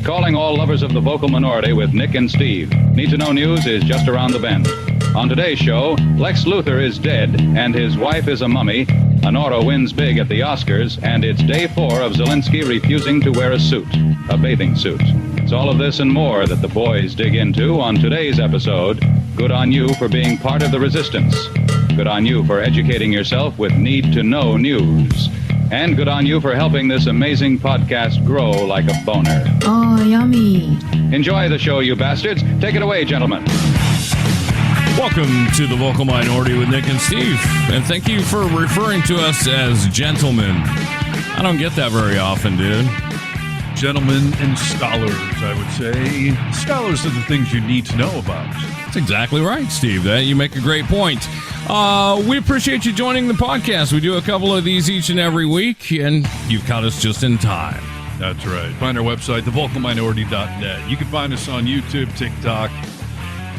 Calling all lovers of the vocal minority with Nick and Steve. Need to know news is just around the bend. On today's show, Lex Luthor is dead and his wife is a mummy. Honora wins big at the Oscars, and it's day 4 of Zelensky refusing to wear a suit, a bathing suit. It's all of this and more that the boys dig into on today's episode. Good on you for being part of the resistance. Good on you for educating yourself with need-to-know news. And good on you for helping this amazing podcast grow like a boner. Oh, yummy. Enjoy the show, you bastards. Take it away, gentlemen. Welcome to the Vocal Minority with Nick and Steve. And thank you for referring to us as gentlemen. I don't get that very often, dude. Gentlemen and scholars, I would say. Scholars are the things you need to know about. That's exactly right, Steve. You make a great point. We appreciate you joining the podcast. We do a couple of these each and every week, and you've caught us just in time. That's right. Find our website, thevocalminority.net. You can find us on YouTube, TikTok,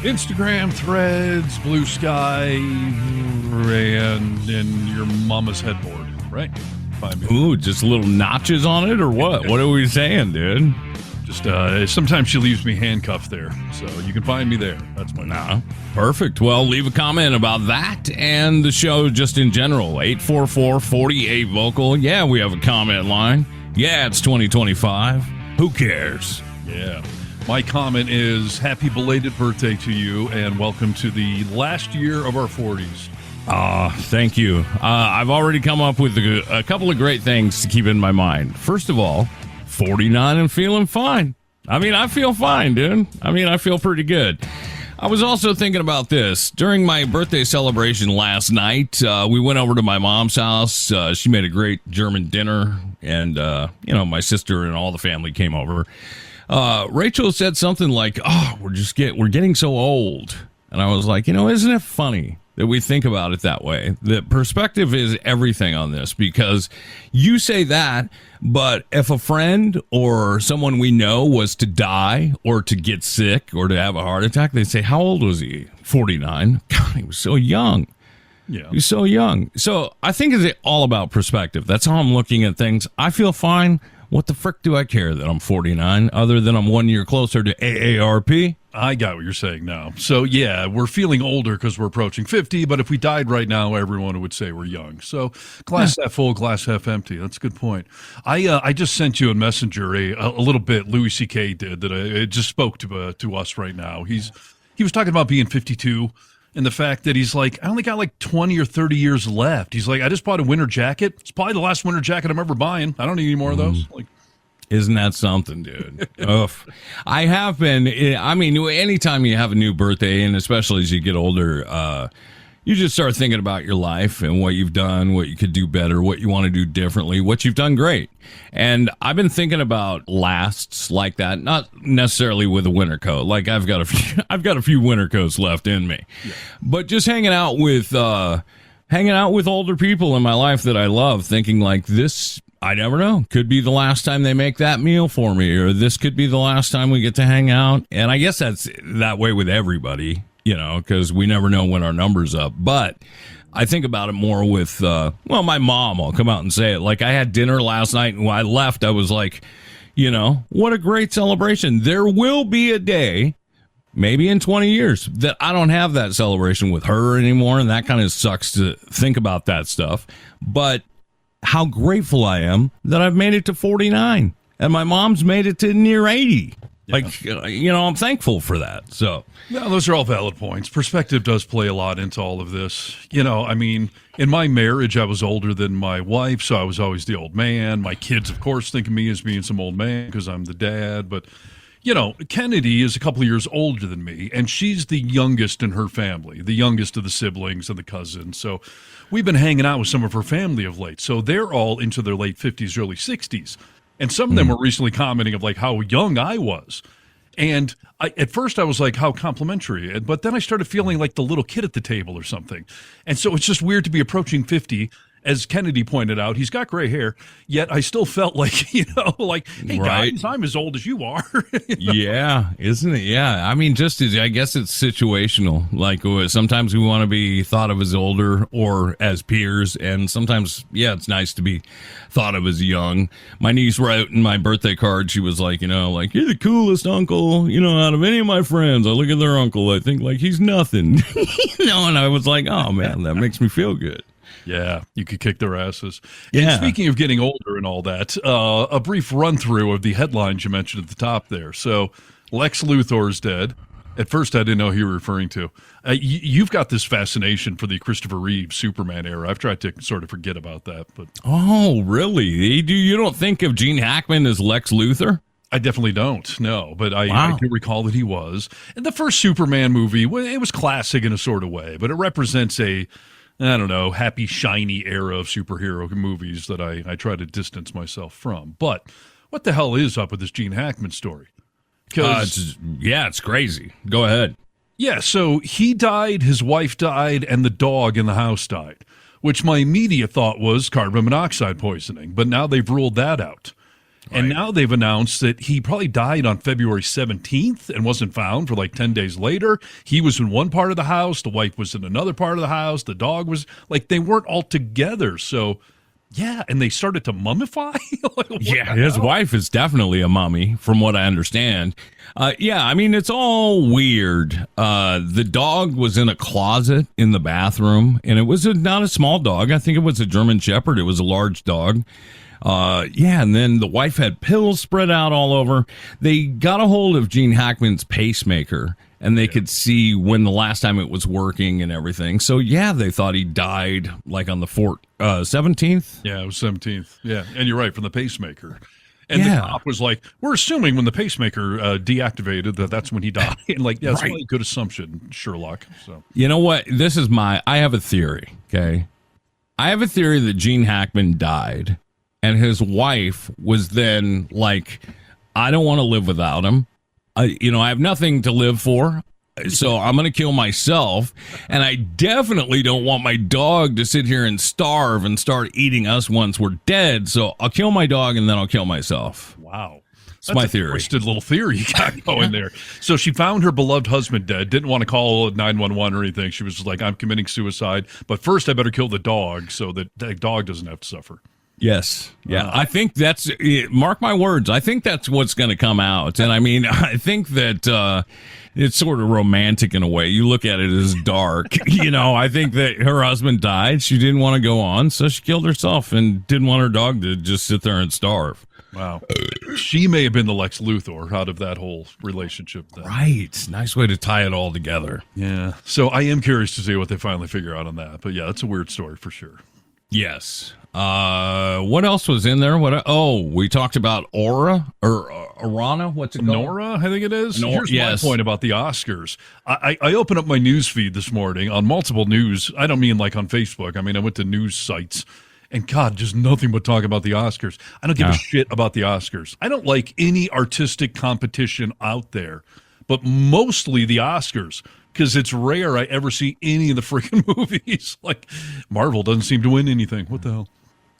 Instagram, Threads, Blue Sky, and in your mama's headboard, right? Find me. Ooh, just little notches on it, or what? What are we saying, dude? Just sometimes she leaves me handcuffed there, so you can find me there. That's my name. Perfect. Well, leave a comment about that and the show just in general. 844-48-VOCAL. Yeah, we have a comment line. Yeah, it's 2025. Who cares? Yeah. My comment is happy belated birthday to you and welcome to the last year of our 40s. Thank you. I've already come up with a couple of great things to keep in my mind. First of all, 49 and feeling fine. I mean, I feel fine, dude. I mean, I feel pretty good. I was also thinking about this. During my birthday celebration last night, we went over to my mom's house. She made a great German dinner, and, my sister and all the family came over. Rachel said something like, we're getting so old. And I was like, isn't it funny that we think about it that way? That perspective is everything on this, because you say that, but if a friend or someone we know was to die or to get sick or to have a heart attack, they say, how old was he? 49. God, he was so young. Yeah. He's so young. So I think it's all about perspective. That's how I'm looking at things. I feel fine. What the frick do I care that I'm 49 other than I'm 1 year closer to AARP? I got what you're saying now. So, yeah, we're feeling older because we're approaching 50, but if we died right now, everyone would say we're young. So, glass half full, glass half empty. That's a good point. I just sent you a messenger, a little bit Louis C.K. did that it just spoke to us right now. He was talking about being 52 and the fact that he's like, I only got like 20 or 30 years left. He's like, I just bought a winter jacket. It's probably the last winter jacket I'm ever buying. I don't need any more of those. Isn't that something, dude? I have been. I mean, anytime you have a new birthday, and especially as you get older, you just start thinking about your life and what you've done, what you could do better, what you want to do differently, what you've done great. And I've been thinking about lasts like that, not necessarily with a winter coat. Like I've got a few winter coats left in me, but just hanging out with older people in my life that I love, thinking like this. I never know. Could be the last time they make that meal for me, or this could be the last time we get to hang out. And I guess that's that way with everybody, because we never know when our number's up. But I think about it more with, my mom. I'll come out and say it. Like, I had dinner last night, and when I left, I was like, what a great celebration. There will be a day, maybe in 20 years, that I don't have that celebration with her anymore, and that kind of sucks to think about that stuff. But how grateful I am that I've made it to 49 and my mom's made it to near 80. Yeah. I'm thankful for that. So, yeah, those are all valid points. Perspective does play a lot into all of this. I mean, in my marriage, I was older than my wife, so I was always the old man. My kids, of course, think of me as being some old man because I'm the dad. But, Kennedy is a couple of years older than me, and she's the youngest in her family, the youngest of the siblings and the cousins. So we've been hanging out with some of her family of late. So they're all into their late 50s, early 60s. And some of them were recently commenting of like how young I was. And at first I was like, how complimentary. But then I started feeling like the little kid at the table or something. And so it's just weird to be approaching 50 As Kennedy pointed out, he's got gray hair, yet I still felt like, hey, Right. guys, I'm as old as you are. Yeah, isn't it? Yeah. I mean, I guess it's situational. Like sometimes we want to be thought of as older or as peers. And sometimes, it's nice to be thought of as young. My niece wrote in my birthday card, she was like, you're the coolest uncle, out of any of my friends. I look at their uncle, I think like he's nothing, and I was like, oh man, that makes me feel good. Yeah, you could kick their asses. Yeah. And speaking of getting older and all that, a brief run-through of the headlines you mentioned at the top there. So, Lex Luthor is dead. At first, I didn't know who you were referring to. You've got this fascination for the Christopher Reeve Superman era. I've tried to sort of forget about that. But Oh, really? You don't think of Gene Hackman as Lex Luthor? I definitely don't, no. But I do recall that he was. And the first Superman movie, it was classic in a sort of way, but it represents happy, shiny era of superhero movies that I try to distance myself from. But what the hell is up with this Gene Hackman story? It's crazy. Go ahead. Yeah, so he died, his wife died, and the dog in the house died, which my immediate thought was carbon monoxide poisoning. But now they've ruled that out. And now they've announced that he probably died on February 17th and wasn't found for like 10 days later. He was in one part of the house. The wife was in another part of the house. The dog was they weren't all together. So, yeah. And they started to mummify. His wife is definitely a mummy from what I understand. I mean, it's all weird. The dog was in a closet in the bathroom, and it was not a small dog. I think it was a German Shepherd. It was a large dog. And then the wife had pills spread out all over. They got a hold of Gene Hackman's pacemaker, and they could see when the last time it was working and everything. So, they thought he died like on the 17th. Yeah, it was 17th. Yeah, and you're right, from the pacemaker. And the cop was like, we're assuming when the pacemaker deactivated that's when he died. And that's really a good assumption, Sherlock. So you know what? I have a theory, okay? I have a theory that Gene Hackman died. And his wife was then like, I don't want to live without him. I have nothing to live for. So I'm going to kill myself. And I definitely don't want my dog to sit here and starve and start eating us once we're dead. So I'll kill my dog and then I'll kill myself. Wow. That's my theory. Twisted little theory you got going there. So she found her beloved husband dead, didn't want to call 911 or anything. She was just like, I'm committing suicide. But first I better kill the dog so that the dog doesn't have to suffer. Yes. Yeah. I think mark my words. I think that's what's going to come out. And I mean, I think that it's sort of romantic in a way. You look at it as dark. I think that her husband died. She didn't want to go on. So she killed herself and didn't want her dog to just sit there and starve. Wow. She may have been the Lex Luthor out of that whole relationship then. Right. Nice way to tie it all together. Yeah. So I am curious to see what they finally figure out on that. But yeah, that's a weird story for sure. Yes. What else was in there? We talked about Orana. What's it called? Nora, I think it is. Here's my point about the Oscars. I opened up my news feed this morning on multiple news. I don't mean like on Facebook. I mean, I went to news sites. And God, just nothing but talk about the Oscars. I don't give a shit about the Oscars. I don't like any artistic competition out there, but mostly the Oscars. Because it's rare I ever see any of the freaking movies. Like, Marvel doesn't seem to win anything. What the hell?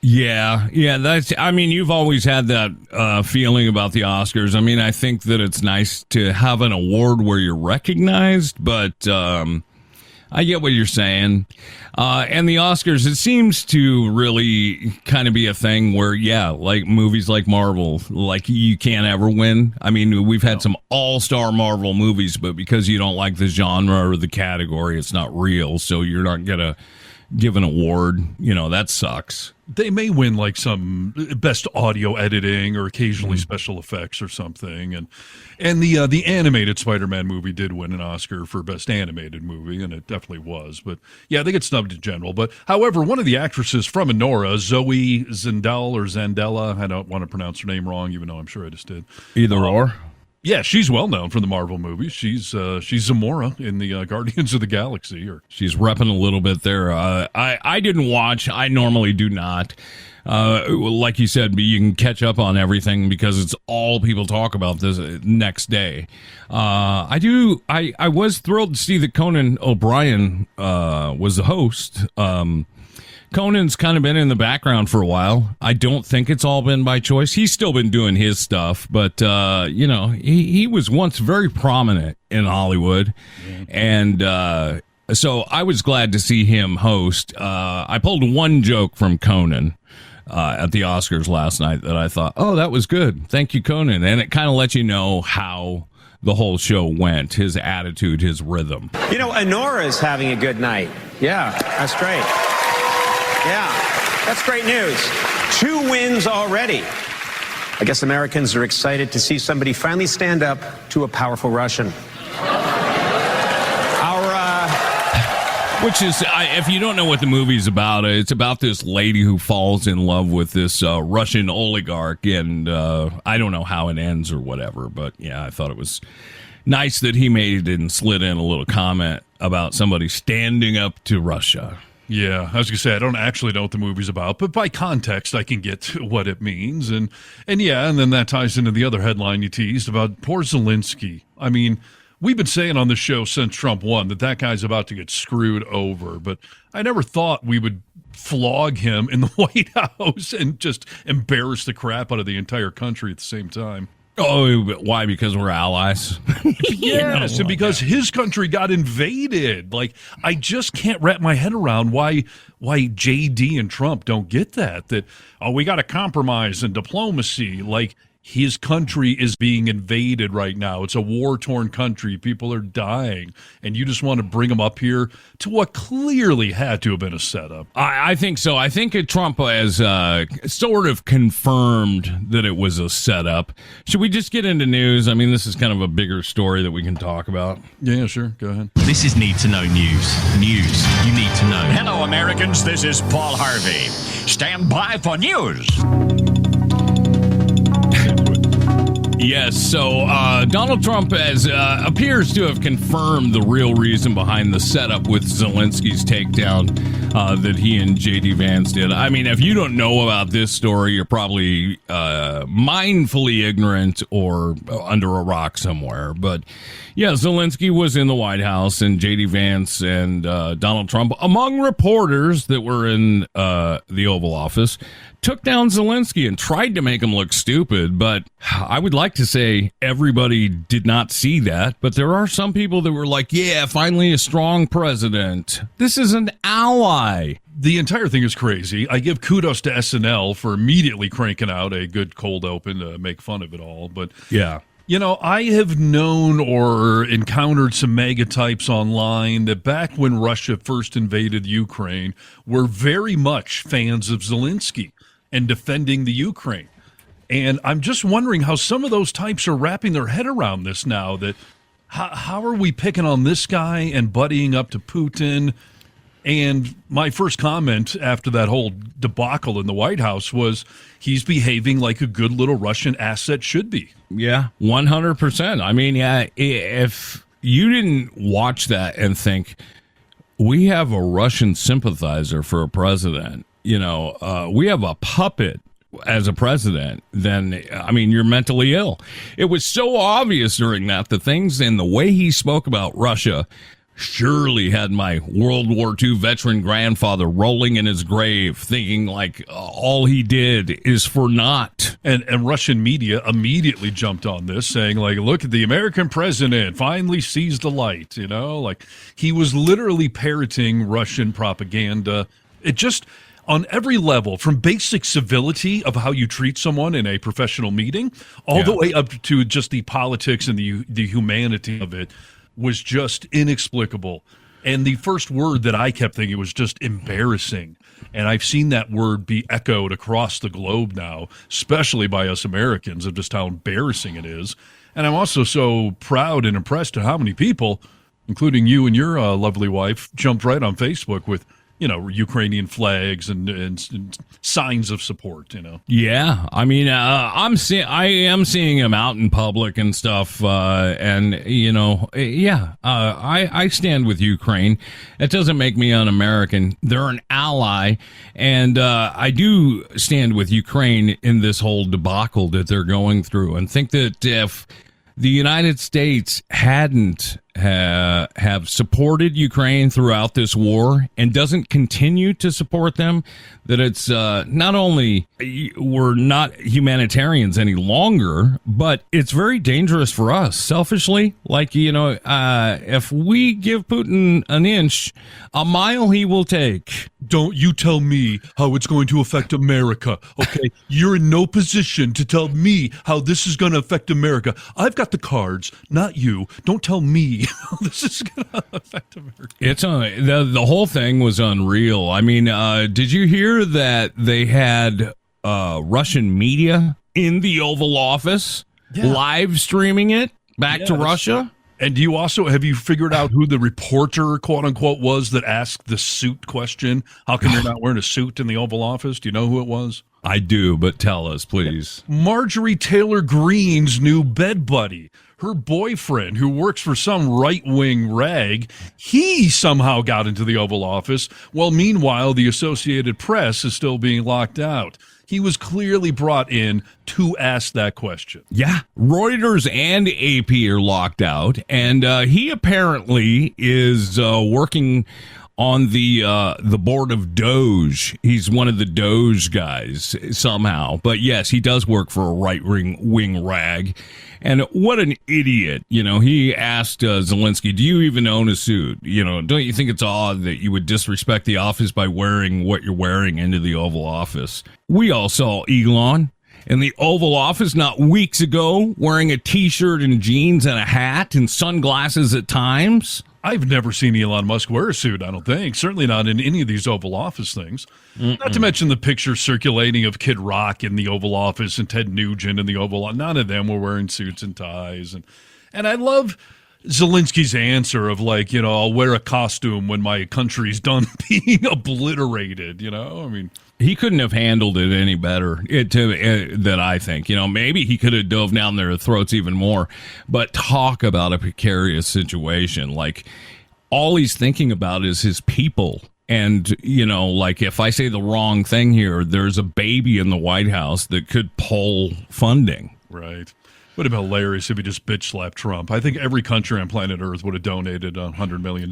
Yeah. You've always had that feeling about the Oscars. I mean, I think that it's nice to have an award where you're recognized, but I get what you're saying. And the Oscars, it seems to really kind of be a thing where, like movies like Marvel, like you can't ever win. I mean, we've had some all-star Marvel movies, but because you don't like the genre or the category, it's not real. So you're not going to give an award. That sucks. They may win like some best audio editing or occasionally special effects or something. And the animated Spider-Man movie did win an Oscar for best animated movie, and it definitely was. But yeah, they get snubbed in general. But however, one of the actresses from Anora, Zoe Zandela, I don't want to pronounce her name wrong, even though I'm sure I just did. Either or. Yeah, she's well known from the Marvel movies. She's Zamora in the Guardians of the Galaxy. She's repping a little bit there. I didn't watch. I normally do not. Like you said, you can catch up on everything because it's all people talk about this next day. I was thrilled to see that Conan O'Brien was the host. Conan's kind of been in the background for a while. I don't think it's all been by choice. He's still been doing his stuff, but, he was once very prominent in Hollywood. And so I was glad to see him host. I pulled one joke from Conan at the Oscars last night that I thought, oh, that was good. Thank you, Conan. And it kind of lets you know how the whole show went, his attitude, his rhythm. Honora's having a good night. Yeah, that's great. Yeah, that's great news. 2 wins already. I guess Americans are excited to see somebody finally stand up to a powerful Russian. Which is, if you don't know what the movie's about, it's about this lady who falls in love with this Russian oligarch, and I don't know how it ends or whatever, but yeah, I thought it was nice that he made it and slid in a little comment about somebody standing up to Russia. Yeah, I was going to say, I don't actually know what the movie's about, but by context, I can get what it means. And then that ties into the other headline you teased about poor Zelensky. I mean, we've been saying on the show since Trump won that guy's about to get screwed over, but I never thought we would flog him in the White House and just embarrass the crap out of the entire country at the same time. Oh, why? Because we're allies? Yes, and because his country got invaded. Like, I just can't wrap my head around why JD and Trump don't get that, we got to compromise and diplomacy. Like, his country is being invaded right now. It's a war-torn country. People are dying. And you just want to bring them up here to what clearly had to have been a setup. I think so. I think Trump has sort of confirmed that it was a setup. Should we just get into news? I mean, this is kind of a bigger story that we can talk about. Yeah, sure. Go ahead. This is Need to Know News. News you need to know. Hello, Americans. This is Paul Harvey. Stand by for news. Yes, so Donald Trump appears to have confirmed the real reason behind the setup with Zelensky's takedown that he and J.D. Vance did. I mean, if you don't know about this story, you're probably mindfully ignorant or under a rock somewhere. But yeah, Zelensky was in the White House, and J.D. Vance and Donald Trump, among reporters that were in the Oval Office, took down Zelensky and tried to make him look stupid. But I would like to say everybody did not see that. But there are some people that were like, yeah, finally a strong president. This is an ally. The entire thing is crazy. I give kudos to SNL for immediately cranking out a good cold open to make fun of it all. But yeah. I have known or encountered some mega types online that back when Russia first invaded Ukraine were very much fans of Zelensky and defending the Ukraine. And I'm just wondering how some of those types are wrapping their head around this now, that how are we picking on this guy and buddying up to Putin? And my first comment after that whole debacle in the White House was he's behaving like a good little Russian asset should be. Yeah, 100%. I mean, yeah, if you didn't watch that and think, we have a Russian sympathizer for a president, we have a puppet as a president, then, I mean, you're mentally ill. It was so obvious during that, the things and the way he spoke about Russia surely had my World War II veteran grandfather rolling in his grave thinking like all he did is for naught. And Russian media immediately jumped on this saying like, look at the American president finally sees the light, like he was literally parroting Russian propaganda. It just, on every level, from basic civility of how you treat someone in a professional meeting, all the way up to just the politics and the humanity of it, was just inexplicable. And the first word that I kept thinking was just embarrassing. And I've seen that word be echoed across the globe now, especially by us Americans, of just how embarrassing it is. And I'm also so proud and impressed at how many people, including you and your lovely wife, jumped right on Facebook with Ukrainian flags and signs of support, Yeah, I mean, I am seeing him out in public and stuff, and I stand with Ukraine. It doesn't make me un-American. They're an ally, and I do stand with Ukraine in this whole debacle that they're going through, and think that if the United States hadn't have supported Ukraine throughout this war and doesn't continue to support them, that it's not only we're not humanitarians any longer, but it's very dangerous for us selfishly. Like, if we give Putin an inch, a mile he will take. Don't you tell me how it's going to affect America, okay? You're in no position to tell me how this is going to affect America. I've got the cards, not you. Don't tell me how this is going to affect America. It's the whole thing was unreal. I mean, did you hear that they had Russian media in the Oval Office live streaming it back to Russia? And have you figured out who the reporter, quote unquote, was that asked the suit question? How come you're not wearing a suit in the Oval Office? Do you know who it was? I do, but tell us, please. Marjorie Taylor Greene's new bed buddy. Her boyfriend, who works for some right-wing rag, he somehow got into the Oval Office, while meanwhile the Associated Press is still being locked out. He was clearly brought in to ask that question. Yeah, Reuters and AP are locked out, and he apparently is working on the board of Doge. He's one of the Doge guys somehow. But yes, he does work for a right-wing rag. And what an idiot. He asked Zelensky, do you even own a suit? Don't you think it's odd that you would disrespect the office by wearing what you're wearing into the Oval Office? We all saw Elon in the Oval Office not weeks ago wearing a T-shirt and jeans and a hat and sunglasses at times. I've never seen Elon Musk wear a suit, I don't think. Certainly not in any of these Oval Office things. Not to mention the picture circulating of Kid Rock in the Oval Office and Ted Nugent in the Oval Office. None of them were wearing suits and ties. And I love Zelensky's answer of I'll wear a costume when my country's done being obliterated, I mean... He couldn't have handled it any better, that I think. Maybe he could have dove down their throats even more. But talk about a precarious situation. All he's thinking about is his people. And, if I say the wrong thing here, there's a baby in the White House that could pull funding. Right. Would have been hilarious if he just bitch slapped Trump. I think every country on planet Earth would have donated $100 million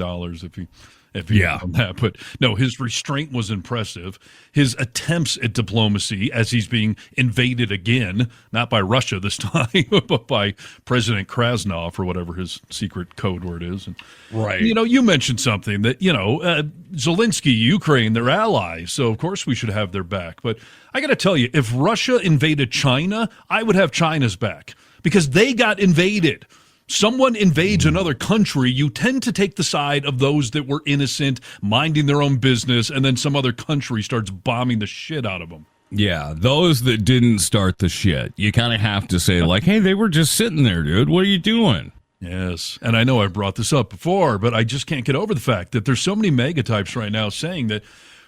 if he done that. But no, his restraint was impressive. His attempts at diplomacy as he's being invaded again, not by Russia this time, but by President Krasnov or whatever his secret code word is. And, right. You mentioned something that, Zelensky, Ukraine, they're allies. So, of course, we should have their back. But I got to tell you, if Russia invaded China, I would have China's back because they got invaded. Someone invades another country, you tend to take the side of those that were innocent, minding their own business, and then some other country starts bombing the shit out of them. Yeah, those that didn't start the shit, you kind of have to say, hey, they were just sitting there, dude. What are you doing? Yes, and I know I brought this up before, but I just can't get over the fact that there's so many megatypes right now saying that,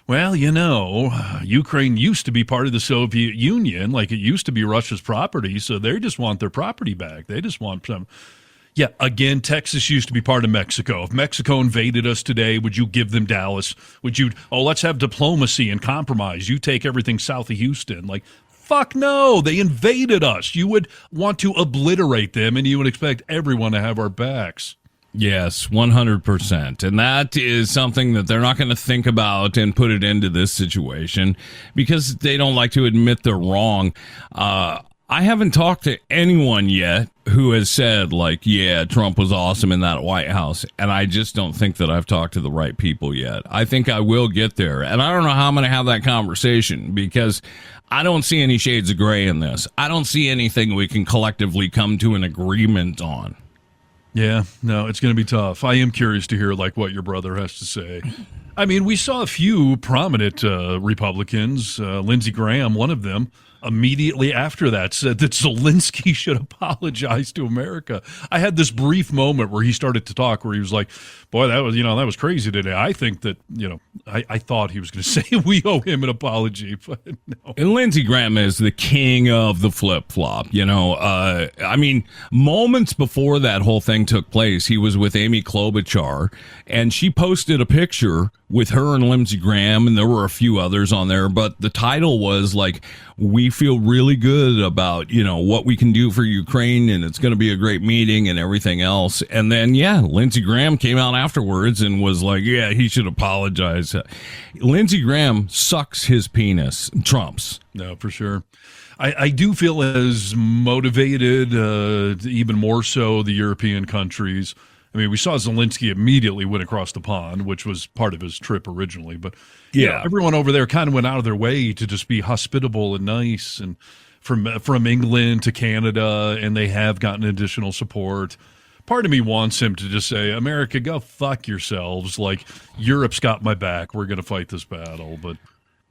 well, Ukraine used to be part of the Soviet Union, like it used to be Russia's property, so they just want their property back. They just want some... Yeah, again, Texas used to be part of Mexico. If Mexico invaded us today, would you give them Dallas? Would you, let's have diplomacy and compromise. You take everything south of Houston. Fuck no, they invaded us. You would want to obliterate them, and you would expect everyone to have our backs. Yes, 100%. And that is something that they're not going to think about and put it into this situation because they don't like to admit they're wrong. I haven't talked to anyone yet who has said, Trump was awesome in that White House. And I just don't think that I've talked to the right people yet. I think I will get there. And I don't know how I'm going to have that conversation because I don't see any shades of gray in this. I don't see anything we can collectively come to an agreement on. Yeah, no, it's going to be tough. I am curious to hear, what your brother has to say. I mean, we saw a few prominent Republicans, Lindsey Graham, one of them, immediately after that said that Zelensky should apologize to America. I had this brief moment where he started to talk where he was like, boy, that was crazy today. I think that, I thought he was going to say we owe him an apology, but no. And Lindsey Graham is the king of the flip-flop, moments before that whole thing took place, he was with Amy Klobuchar, and she posted a picture with her and Lindsey Graham, and there were a few others on there, but the title was like, we feel really good about, what we can do for Ukraine, and it's going to be a great meeting and everything else. And then, Lindsey Graham came out afterwards and was like, he should apologize. Lindsey Graham sucks his penis. Trump's. No, for sure. I do feel as motivated, even more so the European countries. I mean, we saw Zelensky immediately went across the pond, which was part of his trip originally. But everyone over there kind of went out of their way to just be hospitable and nice, and from England to Canada, and they have gotten additional support. Part of me wants him to just say, America, go fuck yourselves. Like, Europe's got my back. We're going to fight this battle. But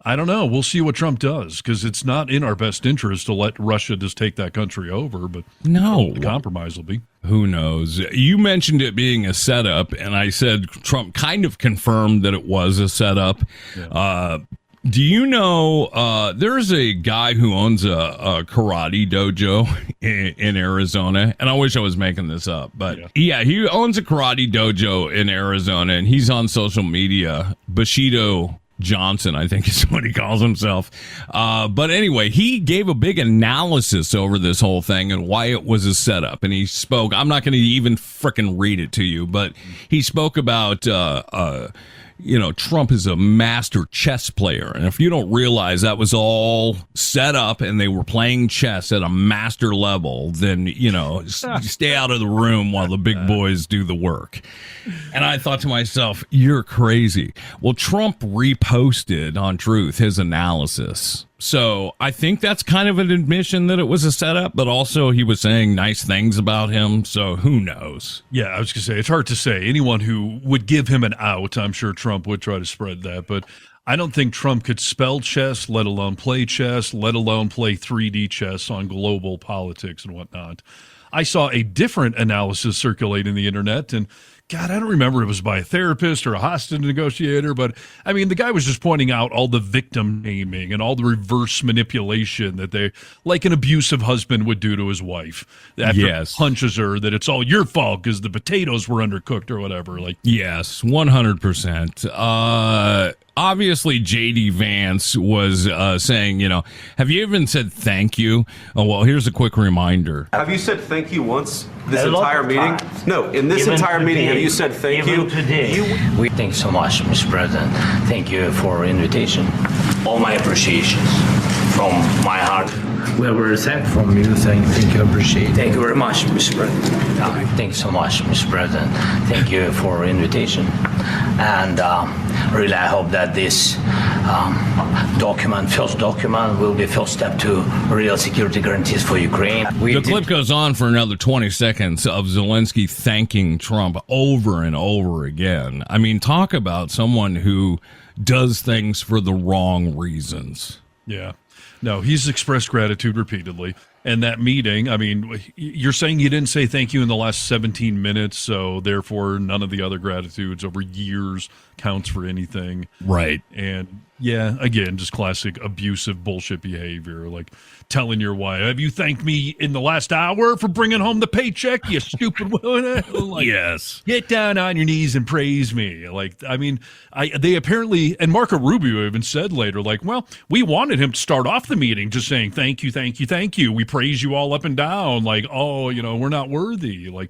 I don't know. We'll see what Trump does, because it's not in our best interest to let Russia just take that country over. But no, the compromise will be. Who knows? You mentioned it being a setup, and I said Trump kind of confirmed that it was a setup. Yeah. Do you know there's a guy who owns a karate dojo in Arizona, and I wish I was making this up, but he owns a karate dojo in Arizona, and he's on social media. Bushido Johnson, I think is what he calls himself. But anyway, he gave a big analysis over this whole thing and why it was a setup. And he spoke, I'm not going to even frickin' read it to you, but he spoke about, Trump is a master chess player. And if you don't realize that was all set up and they were playing chess at a master level, then, stay out of the room while the big boys do the work. And I thought to myself, you're crazy. Well, Trump reposted on Truth his analysis. So I think that's kind of an admission that it was a setup, but also he was saying nice things about him. So who knows? Yeah, I was going to say, it's hard to say. Anyone who would give him an out, I'm sure Trump would try to spread that. But I don't think Trump could spell chess, let alone play chess, let alone play 3D chess on global politics and whatnot. I saw a different analysis circulate in the internet, and God, I don't remember if it was by a therapist or a hostage negotiator, but I mean, the guy was just pointing out all the victim naming and all the reverse manipulation that they, like an abusive husband would do to his wife after he punches her, that it's all your fault because the potatoes were undercooked or whatever. Like, yes, 100%. Obviously, J.D. Vance was saying, have you even said thank you? Oh, well, here's a quick reminder. Have you said thank you once this entire meeting? No, in this entire meeting, have you said thank you? Today. We thank so much, Mr. President. Thank you for invitation. All my appreciations from my heart. Well, we're thankful from you. Thank you, appreciate it. Thank you very much, Mr. President. Thanks so much, Mr. President. Thank you for invitation. And really, I hope that this first document, will be first step to real security guarantees for Ukraine. The clip goes on for another 20 seconds of Zelensky thanking Trump over and over again. I mean, talk about someone who does things for the wrong reasons. Yeah. No, he's expressed gratitude repeatedly. And that meeting, I mean, you're saying you didn't say thank you in the last 17 minutes, so therefore none of the other gratitudes over years counts for anything. Right. And yeah, again, just classic abusive bullshit behavior, like telling your wife, have you thanked me in the last hour for bringing home the paycheck, you stupid woman? Like, yes. Get down on your knees and praise me. Like, I mean, they apparently, and Marco Rubio even said later, like, well, we wanted him to start off the meeting just saying, thank you, thank you, thank you. We praise you all up and down. Like, oh, we're not worthy. Like,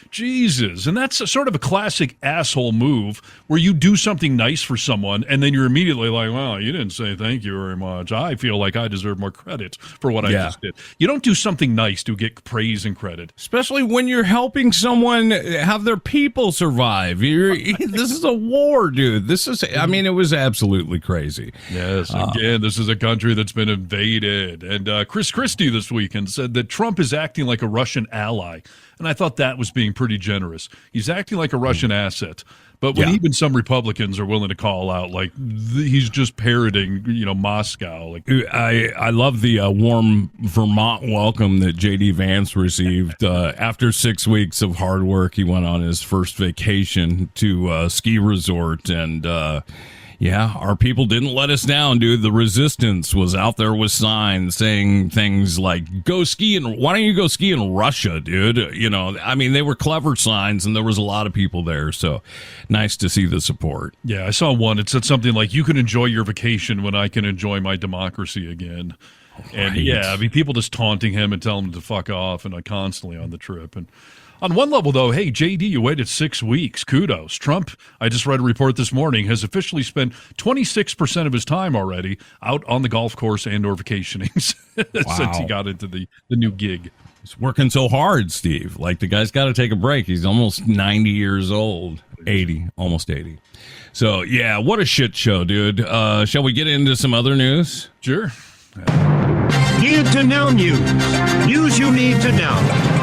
Jesus. And that's sort of a classic asshole move where you do something nice for someone and then you're immediately like, well, you didn't say thank you very much. I feel like I deserve more credit for what I just did. You don't do something nice to get praise and credit. Especially when you're helping someone have their people survive. This is a war, dude. It was absolutely crazy. Yes. Again, this is a country that's been invaded. And Chris Christie this weekend said that Trump is acting like a Russian ally. And I thought that was being pretty generous. He's acting like a Russian asset. But when even some Republicans are willing to call out, like, he's just parroting, Moscow. Like, I love the warm Vermont welcome that J.D. Vance received. After 6 weeks of hard work, he went on his first vacation to a ski resort. And, Yeah, our people didn't let us down, dude. The resistance was out there with signs saying things like, go ski why don't you go ski in Russia, dude? You know, I mean, they were clever signs, and there was a lot of people there, so nice to see the support. Yeah, I saw one. It said something like, you can enjoy your vacation when I can enjoy my democracy again. Right. And yeah, I mean, people just taunting him and telling him to fuck off and constantly on the trip. And on one level, though, hey, JD, you waited 6 weeks. Kudos. Trump, I just read a report this morning, has officially spent 26% of his time already out on the golf course and or vacationing since he got into the new gig. He's working so hard, Steve. Like, the guy's got to take a break. He's almost 90 years old. 80, almost 80. So, yeah, what a shit show, dude. Shall we get into some other news? Sure. Need to know news. News you need to know.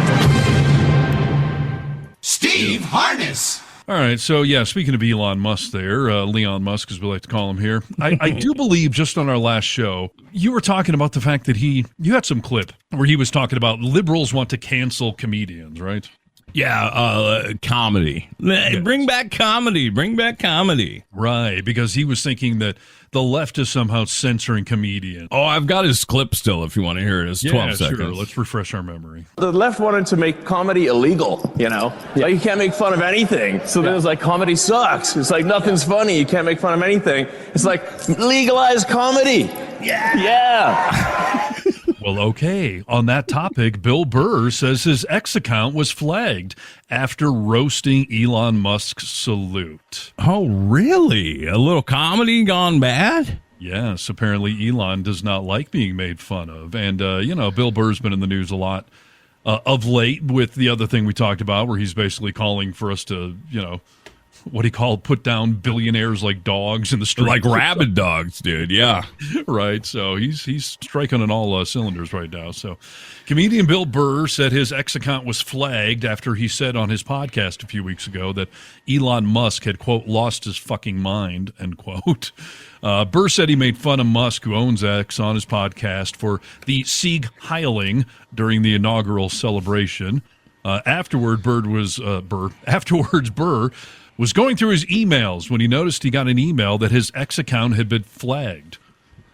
Steve Harness. All right, so yeah, speaking of Elon Musk there, Leon Musk, as we like to call him here, I do believe just on our last show, you were talking about the fact that you had some clip where he was talking about liberals want to cancel comedians, right? Yeah, comedy. Yes. Bring back comedy. Bring back comedy. Right, because he was thinking that the left is somehow censoring comedians. Oh, I've got his clip still if you want to hear it. It's 12 seconds. Sure. Let's refresh our memory. The left wanted to make comedy illegal, you know? Like, you can't make fun of anything. So then it's like, comedy sucks. It's like, nothing's funny. You can't make fun of anything. It's like, legalize comedy. Yeah. Well, okay. On that topic, Bill Burr says his X account was flagged after roasting Elon Musk's salute. Oh, really? A little comedy gone bad? Yes, apparently Elon does not like being made fun of. And, Bill Burr's been in the news a lot of late with the other thing we talked about where he's basically calling for us to, what he called put down billionaires like dogs in the street. Like rabid dogs, dude. Yeah. Right. So he's striking on all cylinders right now. So comedian Bill Burr said his X account was flagged after he said on his podcast a few weeks ago that Elon Musk had, quote, lost his fucking mind, end quote. Burr said he made fun of Musk, who owns X, on his podcast for the Sieg Heiling during the inaugural celebration. Afterwards, Burr was going through his emails when he noticed he got an email that his X account had been flagged.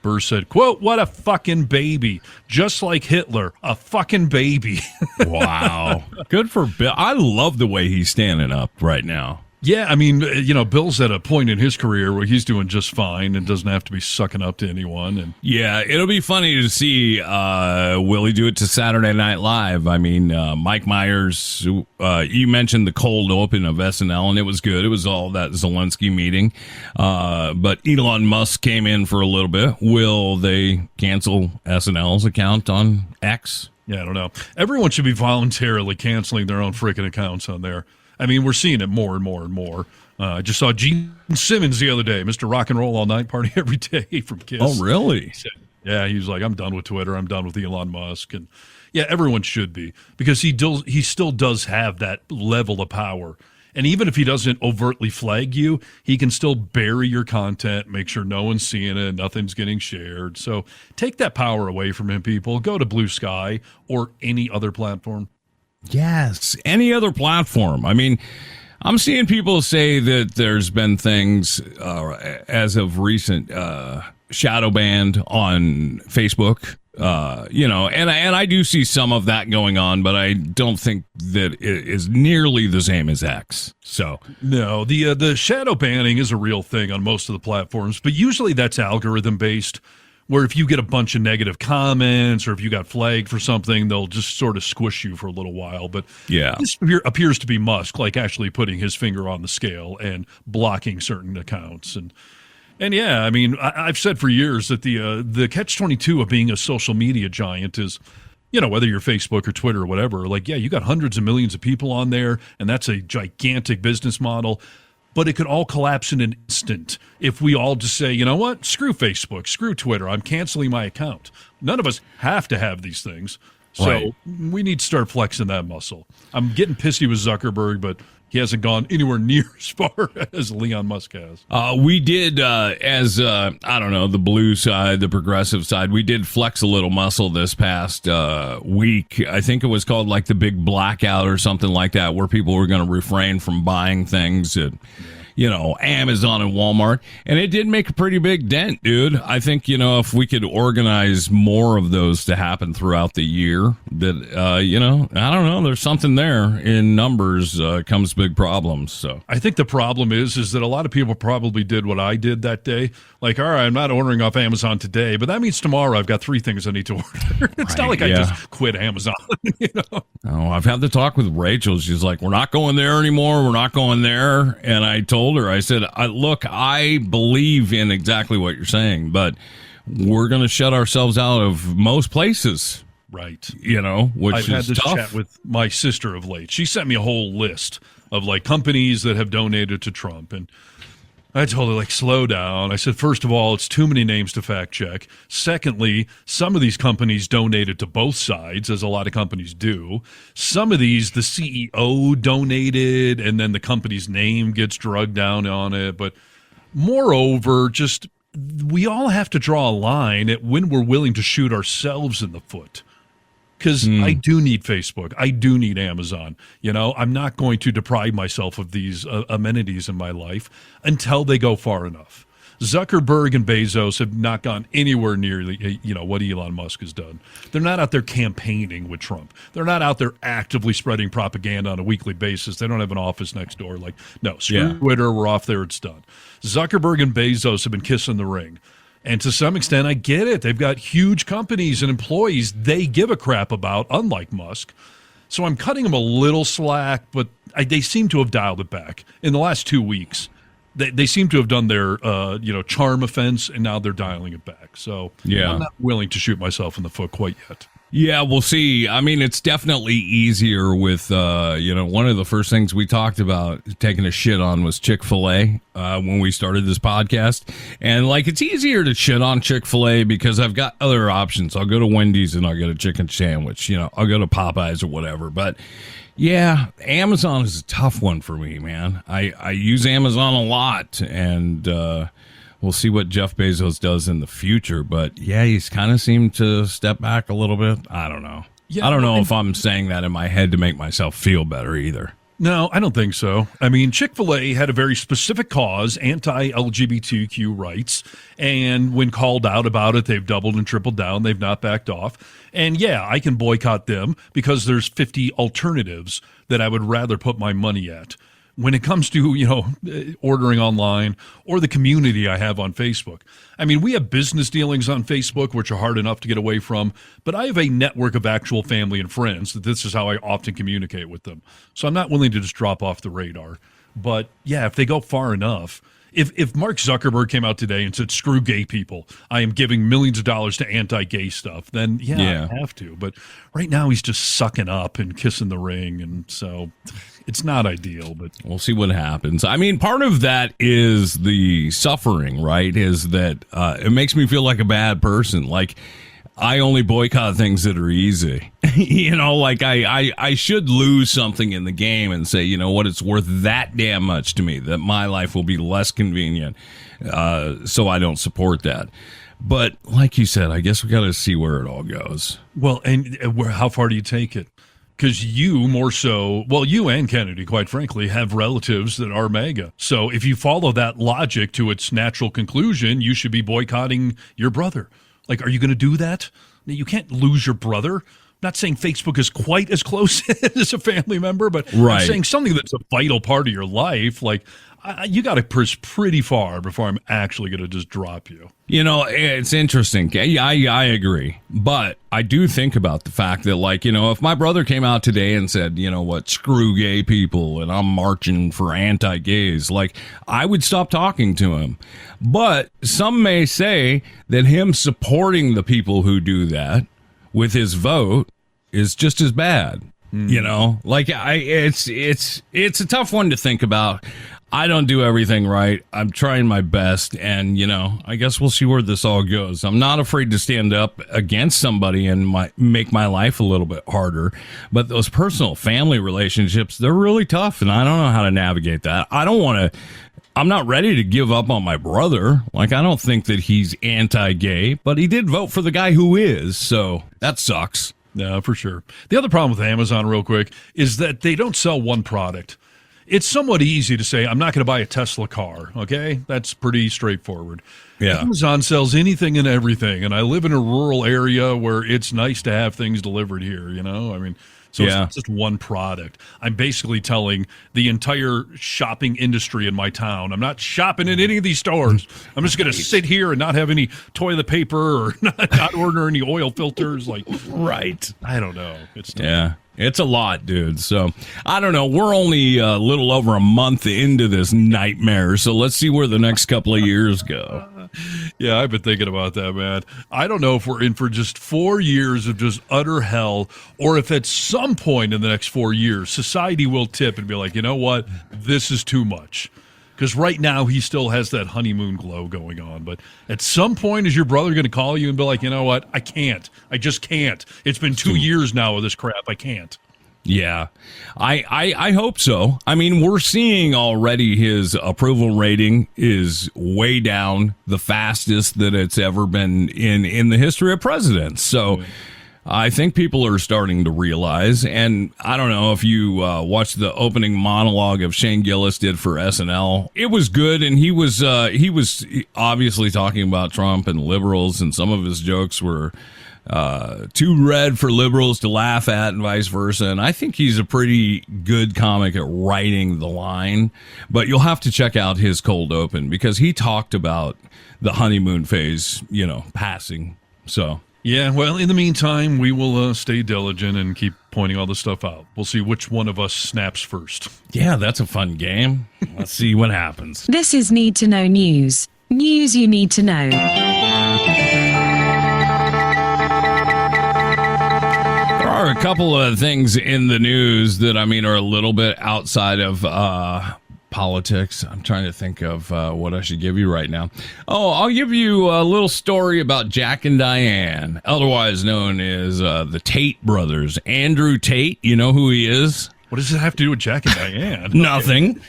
Burr said, quote, what a fucking baby. Just like Hitler, a fucking baby. Wow. Good for Bill. I love the way he's standing up right now. Yeah, I mean, Bill's at a point in his career where he's doing just fine and doesn't have to be sucking up to anyone. And yeah, it'll be funny to see, will he do it to Saturday Night Live? I mean, Mike Myers, you mentioned the cold open of SNL, and it was good. It was all that Zelensky meeting. But Elon Musk came in for a little bit. Will they cancel SNL's account on X? Yeah, I don't know. Everyone should be voluntarily canceling their own freaking accounts on there. I mean, we're seeing it more and more and more. I just saw Gene Simmons the other day, Mr. Rock and Roll All Night Party Every Day from Kiss. Oh, really? Yeah, he was like, I'm done with Twitter. I'm done with Elon Musk. And yeah, everyone should be, because he still does have that level of power. And even if he doesn't overtly flag you, he can still bury your content, make sure no one's seeing it, nothing's getting shared. So take that power away from him, people. Go to Blue Sky or any other platform. Yes, any other platform. I mean, I'm seeing people say that there's been things as of recent shadow banned on Facebook. And I do see some of that going on, but I don't think that it is nearly the same as X. So no, the shadow banning is a real thing on most of the platforms, but usually that's algorithm based. Where if you get a bunch of negative comments or if you got flagged for something, they'll just sort of squish you for a little while. But yeah, this appears to be Musk, like actually putting his finger on the scale and blocking certain accounts. And yeah, I mean, I've said for years that the catch-22 of being a social media giant is, whether you're Facebook or Twitter or whatever, like, yeah, you got hundreds of millions of people on there, and that's a gigantic business model. But it could all collapse in an instant if we all just say, you know what, screw Facebook, screw Twitter, I'm canceling my account. None of us have to have these things. So we need to start flexing that muscle. I'm getting pissy with Zuckerberg, but he hasn't gone anywhere near as far as Elon Musk has. We did, the blue side, the progressive side, we did flex a little muscle this past week. I think it was called like the big blackout or something like that, where people were going to refrain from buying things that, Amazon and Walmart. And it did make a pretty big dent, dude. I think, if we could organize more of those to happen throughout the year, that, I don't know, there's something there in numbers comes big problems. So I think the problem is that a lot of people probably did what I did that day. Like, all right, I'm not ordering off Amazon today, but that means tomorrow I've got 3 things I need to order. It's not like I just quit Amazon. Oh, I've had the talk with Rachel. She's like, we're not going there anymore. We're not going there. And I told her, I said, look, I believe in exactly what you're saying, but we're going to shut ourselves out of most places. Right. Which I've is had this tough. chat with my sister of late. She sent me a whole list of companies that have donated to Trump. And I told her, slow down. I said, first of all, it's too many names to fact check. Secondly, some of these companies donated to both sides, as a lot of companies do. Some of these, the CEO donated, and then the company's name gets drugged down on it. But moreover, we all have to draw a line at when we're willing to shoot ourselves in the foot. Because I do need Facebook. I do need Amazon. I'm not going to deprive myself of these amenities in my life until they go far enough. Zuckerberg and Bezos have not gone anywhere near what Elon Musk has done. They're not out there campaigning with Trump. They're not out there actively spreading propaganda on a weekly basis. They don't have an office next door. No, screw Twitter. We're off there. It's done. Zuckerberg and Bezos have been kissing the ring. And to some extent, I get it. They've got huge companies and employees they give a crap about, unlike Musk. So I'm cutting them a little slack, but they seem to have dialed it back. In the last 2 weeks, they seem to have done their charm offense, and now they're dialing it back. So I'm not willing to shoot myself in the foot quite yet. Yeah, we'll see. I mean, it's definitely easier with, one of the first things we talked about taking a shit on was Chick-fil-A when we started this podcast. And, it's easier to shit on Chick-fil-A because I've got other options. I'll go to Wendy's and I'll get a chicken sandwich. I'll go to Popeyes or whatever. But, yeah, Amazon is a tough one for me, man. I use Amazon a lot, and we'll see what Jeff Bezos does in the future. But, yeah, he's kind of seemed to step back a little bit. I don't know. Yeah, I don't know if I'm saying that in my head to make myself feel better either. No, I don't think so. I mean, Chick-fil-A had a very specific cause, anti-LGBTQ rights. And when called out about it, they've doubled and tripled down. They've not backed off. And, yeah, I can boycott them because there's 50 alternatives that I would rather put my money at. When it comes to, ordering online or the community I have on Facebook. I mean, we have business dealings on Facebook, which are hard enough to get away from, but I have a network of actual family and friends that this is how I often communicate with them. So I'm not willing to just drop off the radar. But, yeah, if they go far enough, if Mark Zuckerberg came out today and said, screw gay people, I am giving millions of dollars to anti-gay stuff, then, yeah, I have to. But right now he's just sucking up and kissing the ring, and so it's not ideal, but we'll see what happens. I mean, part of that is the suffering, right? Is that it makes me feel like a bad person. I only boycott things that are easy. I should lose something in the game and say, it's worth that damn much to me, that my life will be less convenient. So I don't support that. But like you said, I guess we got to see where it all goes. Well, and how far do you take it? Because you and Kennedy, quite frankly, have relatives that are MAGA. So if you follow that logic to its natural conclusion, you should be boycotting your brother. Are you going to do that? You can't lose your brother. I'm not saying Facebook is quite as close as a family member, but I'm saying something that's a vital part of your life. You got to push pretty far before I'm actually going to just drop you. It's interesting. I agree. But I do think about the fact that, if my brother came out today and said, screw gay people and I'm marching for anti-gays, I would stop talking to him. But some may say that him supporting the people who do that with his vote is just as bad. It's a tough one to think about. I don't do everything right. I'm trying my best, and I guess we'll see where this all goes. I'm not afraid to stand up against somebody and make my life a little bit harder, but those personal family relationships, they're really tough, and I don't know how to navigate that. I'm not ready to give up on my brother. I don't think that he's anti-gay, but he did vote for the guy who is, so that sucks. Yeah, for sure. The other problem with Amazon, real quick, is that they don't sell one product. it's somewhat easy to say, I'm not going to buy a Tesla car, okay? That's pretty straightforward. Yeah. Amazon sells anything and everything, and I live in a rural area where it's nice to have things delivered here, you know? I mean, so it's not just one product. I'm basically telling the entire shopping industry in my town, I'm not shopping in any of these stores. I'm just going to sit here and not have any toilet paper or not order any oil filters. Like, right. I don't know. It's tough. Yeah. It's a lot, dude. So, I don't know. We're only a little over a month into this nightmare, so let's see where the next couple of years go. Yeah, I've been thinking about that, man. I don't know if we're in for just 4 years of just utter hell, or if at some point in the next 4 years, society will tip and be like, you know what? This is too much. Because right now, he still has that honeymoon glow going on. But at some point, is your brother going to call you and be like, you know what? I can't. I just can't. It's been 2 years now of this crap. I can't. Yeah, I hope so. I mean, we're seeing already his approval rating is way down, the fastest that it's ever been in the history of presidents. So I think people are starting to realize, and I don't know if you watched the opening monologue of Shane Gillis did for SNL. It was good, and he was obviously talking about Trump and liberals, and some of his jokes were too red for liberals to laugh at and vice versa. And I think he's a pretty good comic at writing the line, but you'll have to check out his cold open because he talked about the honeymoon phase, you know, passing. So, yeah, well, in the meantime, we will stay diligent and keep pointing all this stuff out. We'll see which one of us snaps first. Yeah, that's a fun game. Let's see what happens. This is Need to Know News. News you need to know. There are a couple of things in the news that, I mean, are a little bit outside of politics. I'm trying to think of what I should give you right now. Oh, I'll give you a little story about Jack and Diane, otherwise known as the Tate brothers. Andrew Tate, you know who he is? What does it have to do with Jack and Diane? Nothing.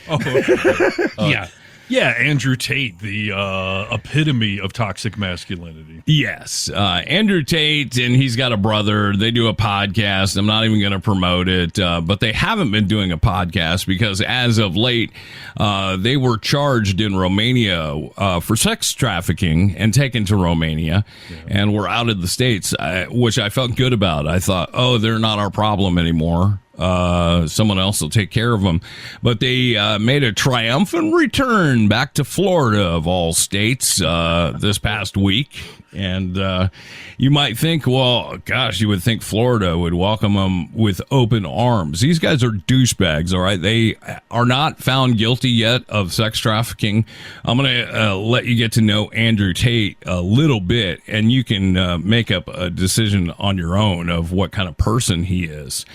Yeah. Yeah, Andrew Tate, the epitome of toxic masculinity. Yes, Andrew Tate, and he's got a brother. They do a podcast. I'm not even going to promote it, but they haven't been doing a podcast because as of late, they were charged in Romania for sex trafficking and taken to Romania, and were out of the States, which I felt good about. I thought, oh, they're not our problem anymore. Someone else will take care of them. But they made a triumphant return back to Florida, of all states, this past week. And you might think, well, gosh, you would think Florida would welcome them with open arms. These guys are douchebags, all right? They are not found guilty yet of sex trafficking. I'm going to let you get to know Andrew Tate a little bit, and you can make up a decision on your own of what kind of person he is.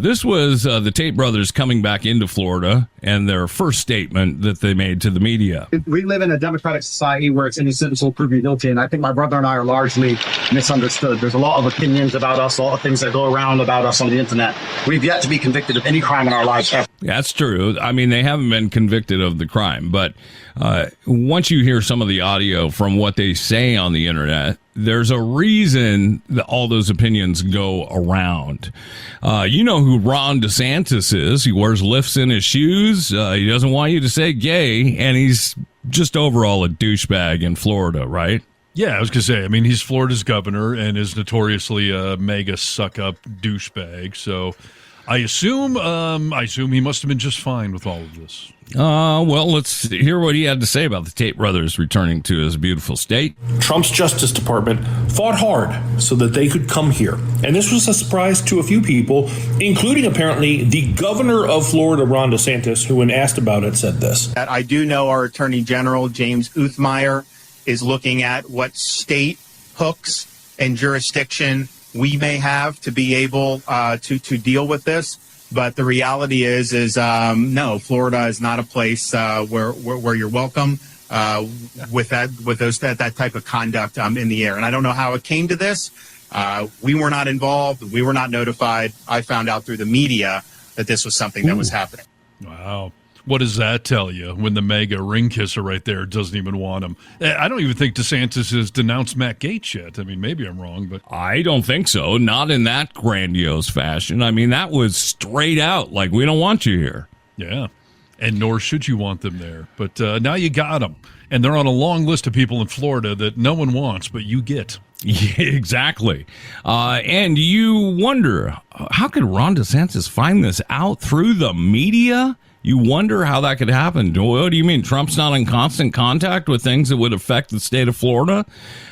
This was the Tate brothers coming back into Florida and their first statement that they made to the media. We live in a democratic society where it's innocent until proven guilty, and I think my brother and I are largely misunderstood. There's a lot of opinions about us, a lot of things that go around about us on the internet. We've yet to be convicted of any crime in our lives ever. That's true. I mean, they haven't been convicted of the crime, but once you hear some of the audio from what they say on the internet, there's a reason that all those opinions go around. You know who Ron DeSantis is. He wears lifts in his shoes. He doesn't want you to say gay, and he's just overall a douchebag in Florida, right? Yeah, I was going to say, I mean, he's Florida's governor and is notoriously a mega suck-up douchebag, so I assume he must have been just fine with all of this. Well, let's hear what he had to say about the Tate brothers returning to his beautiful state. Trump's Justice Department fought hard so that they could come here. And this was a surprise to a few people, including apparently the governor of Florida, Ron DeSantis, who when asked about it said this. I do know our Attorney General, James Uthmeyer, is looking at what state hooks and jurisdiction we may have to be able to deal with this. But the reality is no, Florida is not a place where you're welcome with that type of conduct in the air. And I don't know how it came to this. We were not involved. We were not notified. I found out through the media that this was something that was happening. Wow. What does that tell you when the mega ring kisser right there doesn't even want him? I don't even think DeSantis has denounced Matt Gaetz yet. I mean, maybe I'm wrong, but I don't think so. Not in that grandiose fashion. I mean, that was straight out like, we don't want you here. Yeah. And nor should you want them there. But now you got them. And they're on a long list of people in Florida that no one wants, but you get. Yeah, exactly. And you wonder, how could Ron DeSantis find this out through the media? You wonder how that could happen. What do you mean? Trump's not in constant contact with things that would affect the state of Florida?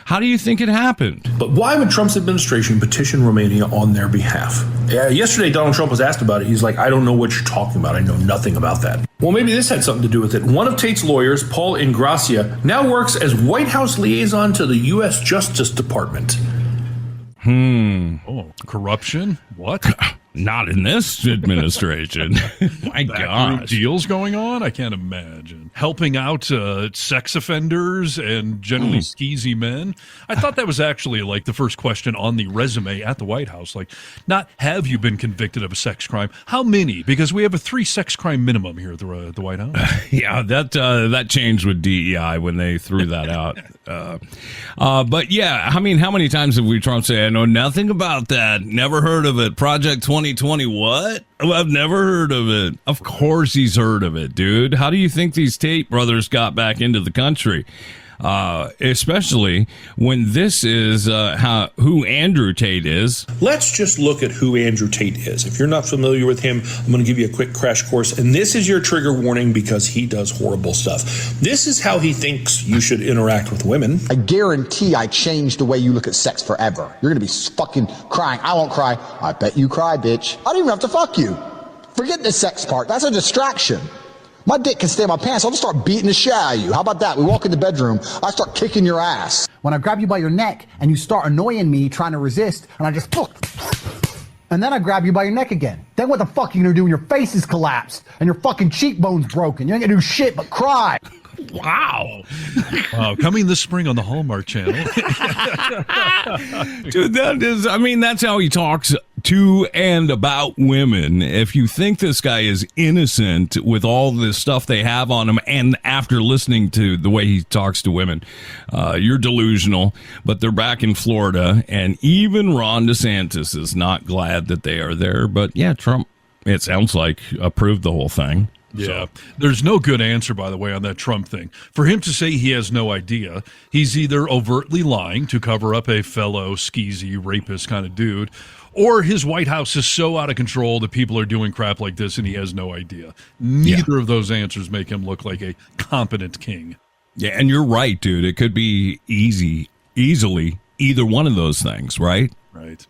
How do you think it happened? But why would Trump's administration petition Romania on their behalf? Yesterday, Donald Trump was asked about it. He's like, I don't know what you're talking about. I know nothing about that. Well, maybe this had something to do with it. One of Tate's lawyers, Paul Ingracia, now works as White House liaison to the U.S. Justice Department. Oh, corruption? What? Not in this administration. My gosh. Deals going on? I can't imagine. Helping out sex offenders and generally skeezy men. I thought that was actually like the first question on the resume at the White House. Like, not have you been convicted of a sex crime? How many? Because we have a 3 sex crime minimum here at the White House. Yeah, that changed with DEI when they threw that out. But yeah, I mean, how many times have we Trump say, I know nothing about that, never heard of it, Project 2020, what? Oh, I've never heard of it. Of course he's heard of it, dude. How do you think these Tate brothers got back into the country? Especially when this is who Andrew Tate is. Let's just look at who Andrew Tate is. If you're not familiar with him, I'm going to give you a quick crash course. And this is your trigger warning because he does horrible stuff. This is how he thinks you should interact with women. I guarantee I changed the way you look at sex forever. You're going to be fucking crying. I won't cry. I bet you cry, bitch. I don't even have to fuck you. Forget the sex part. That's a distraction. My dick can stay in my pants. I'll just start beating the shit out of you. How about that? We walk in the bedroom. I start kicking your ass. When I grab you by your neck and you start annoying me, trying to resist, and I just and then I grab you by your neck again. Then what the fuck are you gonna do when your face is collapsed and your fucking cheekbone's broken? You ain't gonna do shit but cry. Wow. Coming this spring on the Hallmark Channel. Dude, that's how he talks to and about women. If you think this guy is innocent with all this stuff they have on him, and after listening to the way he talks to women, you're delusional. But they're back in Florida, and even Ron DeSantis is not glad that they are there. But yeah, Trump, it sounds like, approved the whole thing. Yeah, there's no good answer, by the way, on that Trump thing. For him to say he has no idea, he's either overtly lying to cover up a fellow skeezy rapist kind of dude, or his White House is so out of control that people are doing crap like this and he has no idea. Neither of those answers make him look like a competent king. Yeah, and you're right, dude. It could be easily either one of those things, right? Right.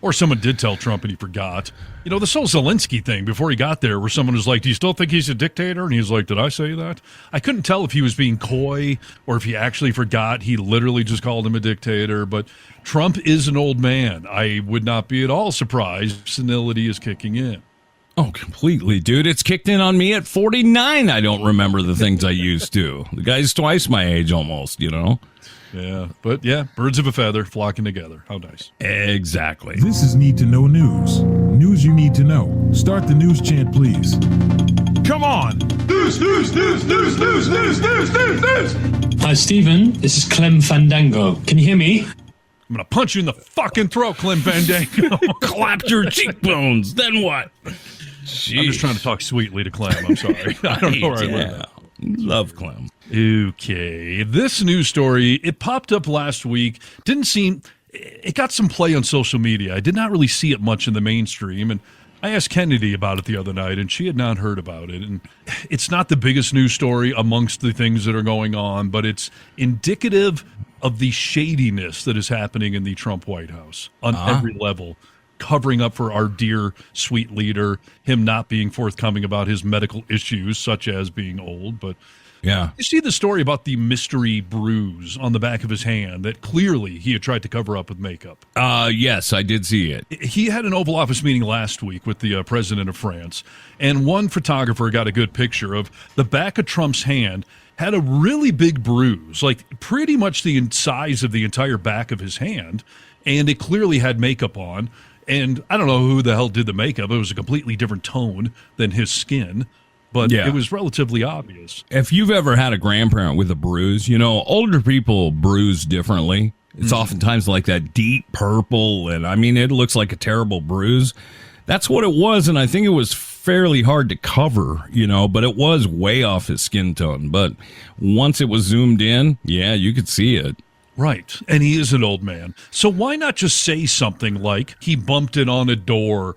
Or someone did tell Trump and he forgot. You know, this whole Zelensky thing before he got there, where someone was like, do you still think he's a dictator? And he's like, did I say that? I couldn't tell if he was being coy or if he actually forgot. He literally just called him a dictator. But Trump is an old man. I would not be at all surprised if senility is kicking in. Oh, completely, dude. It's kicked in on me at 49. I don't remember the things I used to. The guy's twice my age almost, you know? Yeah, but yeah, birds of a feather flocking together. How nice. Exactly. This is Need to Know News. News you need to know. Start the news chant, please. Come on. News, news, news, news, news, news, news, news, news. Hi, Stephen. This is Clem Fandango. Can you hear me? I'm going to punch you in the fucking throat, Clem Fandango. Clapped your cheekbones. Then what? Jeez. I'm just trying to talk sweetly to Clem. I'm sorry. I don't know where I learned that. Love Clem. Okay, this news story, it popped up last week. It got some play on social media. I did not really see it much in the mainstream, and I asked Kennedy about it the other night, and she had not heard about it. And it's not the biggest news story amongst the things that are going on, but it's indicative of the shadiness that is happening in the Trump White House on every level. Covering up for our dear, sweet leader, him not being forthcoming about his medical issues, such as being old. But yeah, you see the story about the mystery bruise on the back of his hand that clearly he had tried to cover up with makeup. Yes, I did see it. He had an Oval Office meeting last week with the president of France, and one photographer got a good picture of the back of Trump's hand. Had a really big bruise, like pretty much the size of the entire back of his hand, and it clearly had makeup on. And I don't know who the hell did the makeup. It was a completely different tone than his skin, but it was relatively obvious. If you've ever had a grandparent with a bruise, you know, older people bruise differently. It's oftentimes like that deep purple, and I mean, it looks like a terrible bruise. That's what it was, and I think it was fairly hard to cover, but it was way off his skin tone. But once it was zoomed in, yeah, you could see it. Right. And he is an old man. So why not just say something like he bumped it on a door,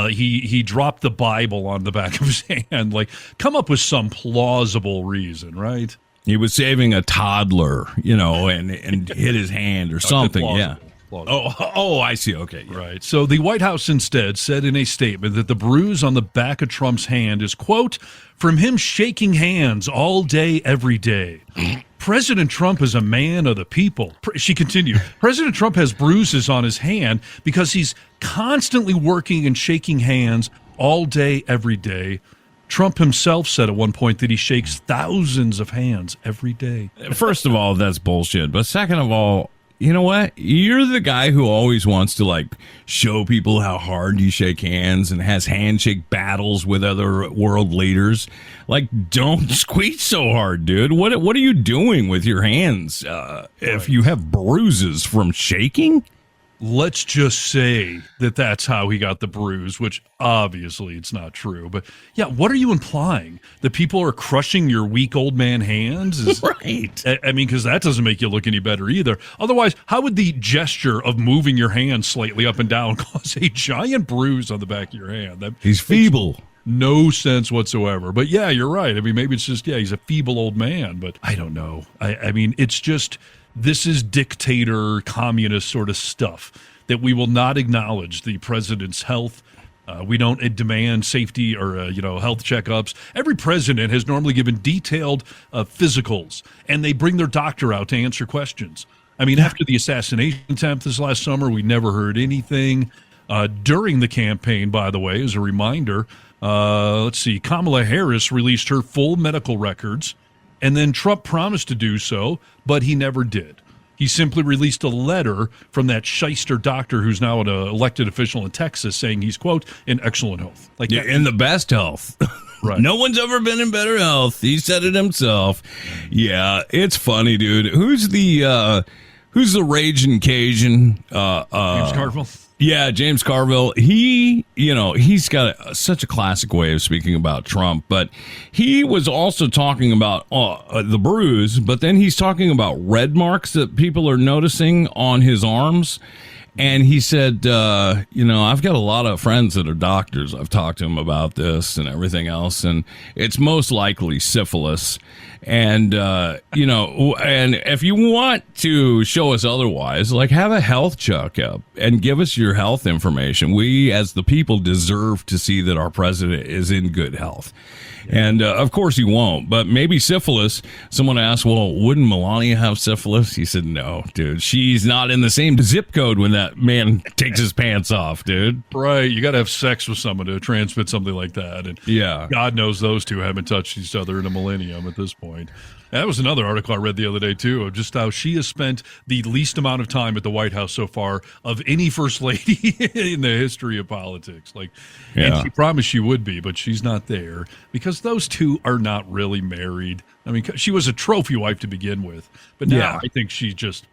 he dropped the Bible on the back of his hand, like come up with some plausible reason, right? He was saving a toddler, and hit his hand or something, yeah. Oh, I see. Okay. Yeah. Right. So the White House instead said in a statement that the bruise on the back of Trump's hand is, quote, from him shaking hands all day, every day. President Trump is a man of the people. She continued, President Trump has bruises on his hand because he's constantly working and shaking hands all day, every day. Trump himself said at one point that he shakes thousands of hands every day. First of all, that's bullshit. But second of all, you know what? You're the guy who always wants to show people how hard you shake hands and has handshake battles with other world leaders. Don't squeeze so hard, dude. What are you doing with your hands if you have bruises from shaking? Let's just say that that's how he got the bruise, which obviously it's not true. But yeah, what are you implying? That people are crushing your weak old man hands? Right. I mean, because that doesn't make you look any better either. Otherwise, how would the gesture of moving your hand slightly up and down cause a giant bruise on the back of your hand? He's feeble. No sense whatsoever. But yeah, you're right. I mean, maybe it's just, he's a feeble old man. But I don't know. I mean, it's just... This is dictator, communist sort of stuff, that we will not acknowledge the president's health. We don't demand safety or, health checkups. Every president has normally given detailed physicals, and they bring their doctor out to answer questions. I mean, after the assassination attempt this last summer, we never heard anything. During the campaign, by the way, as a reminder, Kamala Harris released her full medical records. And then Trump promised to do so, but he never did. He simply released a letter from that shyster doctor who's now an elected official in Texas saying he's, quote, in excellent health. In the best health. Right. No one's ever been in better health. He said it himself. Yeah, it's funny, dude. Who's the raging Cajun? James Carville? Yeah, James Carville. He's got such a classic way of speaking about Trump, but he was also talking about the bruise, but then he's talking about red marks that people are noticing on his arms. And he said, I've got a lot of friends that are doctors. I've talked to them about this and everything else, and it's most likely syphilis. And, and if you want to show us otherwise, have a health checkup and give us your health information. We, as the people, deserve to see that our president is in good health. And, of course, he won't. But maybe syphilis. Someone asked, well, wouldn't Melania have syphilis? He said, no, dude. She's not in the same zip code when that man takes his pants off, dude. Right. You got to have sex with someone to transmit something like that. And yeah, God knows those two haven't touched each other in a millennium at this point. That was another article I read the other day, too, of just how she has spent the least amount of time at the White House so far of any first lady in the history of politics. And she promised she would be, but she's not there because those two are not really married. I mean, she was a trophy wife to begin with, but now I think she's just...